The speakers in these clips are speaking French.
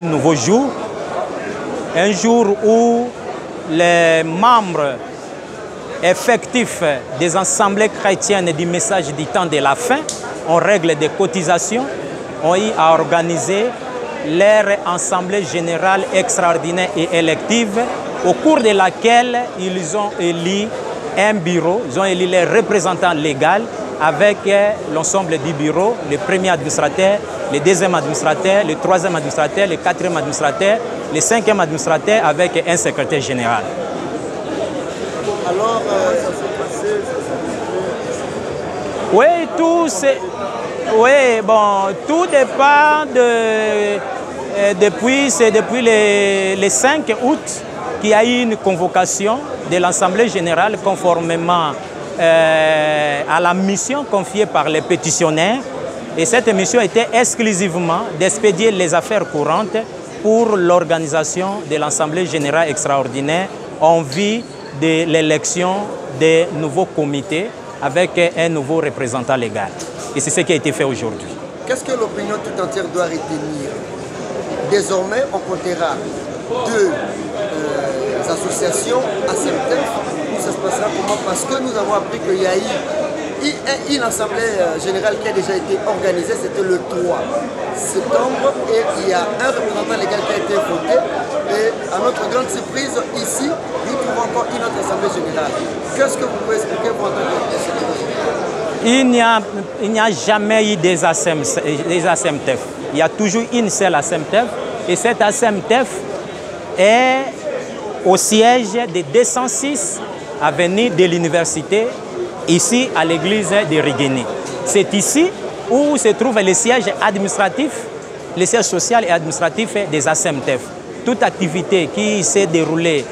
Nouveau jour, un jour où les membres effectifs des assemblées chrétiennes du message du temps de la fin, en règle des cotisations, ont eu à organiser leur assemblée générale extraordinaire et élective, au cours de laquelle ils ont élu un bureau, ils ont élu les représentants légaux avec l'ensemble du bureau, le premier administrateur, le deuxième administrateur, le troisième administrateur, le quatrième administrateur, le cinquième administrateur avec un secrétaire général. Alors, ça s'est passé, tout dépend depuis le 5 août qu'il y a eu une convocation de l'Assemblée générale conformément à la mission confiée par les pétitionnaires. Et cette mission était exclusivement d'expédier les affaires courantes pour l'organisation de l'Assemblée générale extraordinaire en vue de l'élection des nouveaux comités avec un nouveau représentant légal. Et c'est ce qui a été fait aujourd'hui. Qu'est-ce que l'opinion tout entière doit retenir? Désormais, on comptera deux associations à Septembre. Ça se passera comment? Parce que nous avons appris qu'il y a eu une assemblée générale qui a déjà été organisée, c'était le 3 septembre, et il y a un représentant légal qui a été voté. Et à notre grande surprise, ici, nous trouvons encore une autre assemblée générale. Qu'est-ce que vous pouvez expliquer pour entendre Il n'y a jamais eu des ASEMTEF. Il y a toujours une seule ASEMTEF. Et cette ASEMTEF est au siège de 206 avenue de l'université, ici à l'église de Rigeni. C'est ici où se trouve le siège administratif, le siège social et administratif des ASEMTEF. Toute activité qui s'est déroulée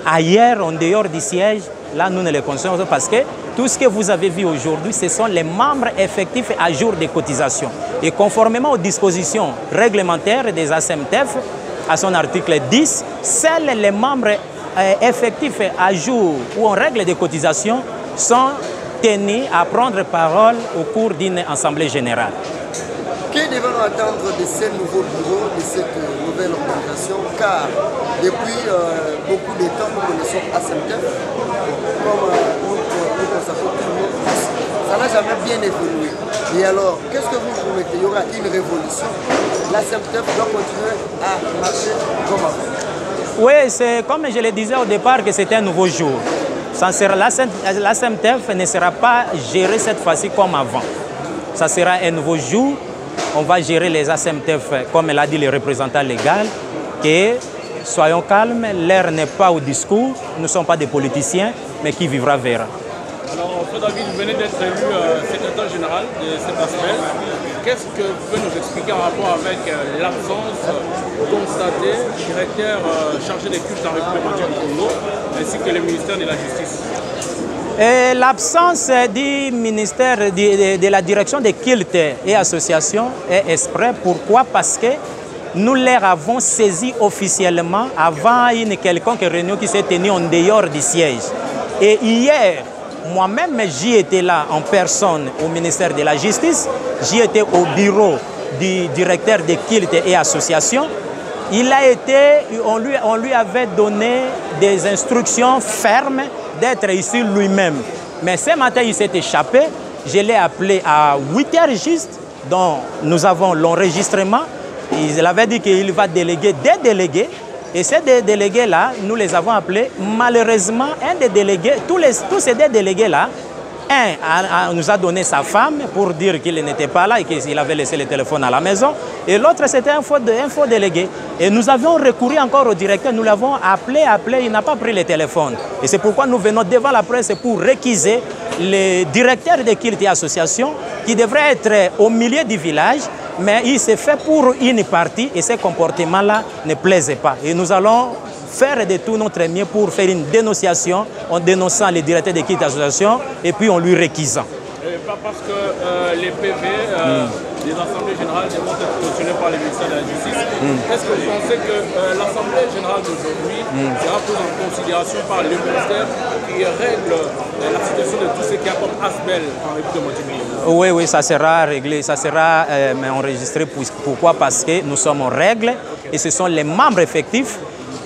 ailleurs, en dehors du siège, là nous ne les concernons pas parce que tout ce que vous avez vu aujourd'hui, ce sont les membres effectifs à jour des cotisations. Et conformément aux dispositions réglementaires des ASEMTEF, à son article 10, seuls les membres effectifs à jour ou en règle de cotisation sont tenus à prendre parole au cours d'une assemblée générale. Que devons-nous attendre de ces nouveaux bureaux, de cette nouvelle organisation? Car depuis beaucoup de temps, nous connaissons ASEMTEF, comme nous constatons tout le monde, ça n'a jamais bien évolué. Et alors, qu'est-ce que vous promettez? Il y aura une révolution. L'ASEMTEF doit continuer à marcher comme avant. Oui, c'est comme je le disais au départ que c'était un nouveau jour. L'ASEMTEF ne sera pas gérée cette fois-ci comme avant. Ça sera un nouveau jour. On va gérer les ASEMTEF, comme l'a dit le représentant légal, que soyons calmes, l'heure n'est pas au discours, nous ne sommes pas des politiciens, mais qui vivra verra. Alors, Feu David, vous venez d'être élu secrétaire général de cet aspect. Qu'est-ce que vous pouvez nous expliquer en rapport avec l'absence constatée du directeur chargé des cultes en République du Congo, ainsi que le ministère de la Justice? L'absence du ministère de la direction des cultes et associations est exprès. Pourquoi? Parce que nous leur avons saisi officiellement avant une quelconque réunion qui s'est tenue en dehors du siège. Et hier, moi-même, j'y étais là en personne au ministère de la Justice, j'y étais au bureau du directeur des cultes et associations. On lui avait donné des instructions fermes d'être ici lui-même. Mais ce matin, il s'est échappé. Je l'ai appelé à 8 heures juste, dont nous avons l'enregistrement. Il avait dit qu'il va déléguer des délégués. Et ces deux délégués-là, nous les avons appelés. Malheureusement, un des délégués, tous ces deux délégués-là, un nous a donné sa femme pour dire qu'il n'était pas là et qu'il avait laissé le téléphone à la maison. Et l'autre, c'était un faux délégué. Et nous avions recouru encore au directeur, nous l'avons appelé, il n'a pas pris le téléphone. Et c'est pourquoi nous venons devant la presse pour réquiser le directeur des cultes et associations qui devrait être au milieu du village, mais il s'est fait pour une partie et ces comportements-là ne plaisaient pas. Et nous allons faire de tout notre mieux pour faire une dénonciation en dénonçant les directeurs des cultes et associations et puis en lui réquisant. Pas parce que les PV des assemblées générales devront être cautionnés par le ministère de la Justice. Est-ce que vous pensez que l'assemblée générale d'aujourd'hui sera prise en considération par le ministère qui règle la situation de tout ce qui a comme ASBEL en République de Monténégro? Oui, ça sera réglé, ça sera enregistré. Pourquoi? Parce que nous sommes en règle. et ce sont les membres effectifs.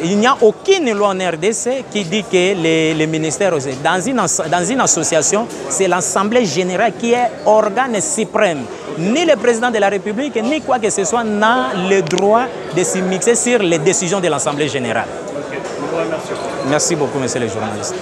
Il n'y a aucune loi en RDC qui dit que les ministères, dans une association, c'est l'Assemblée générale qui est organe suprême. Ni le président de la République, ni quoi que ce soit n'a le droit de s'y mixer sur les décisions de l'Assemblée générale. Okay. Merci beaucoup, monsieur le journaliste.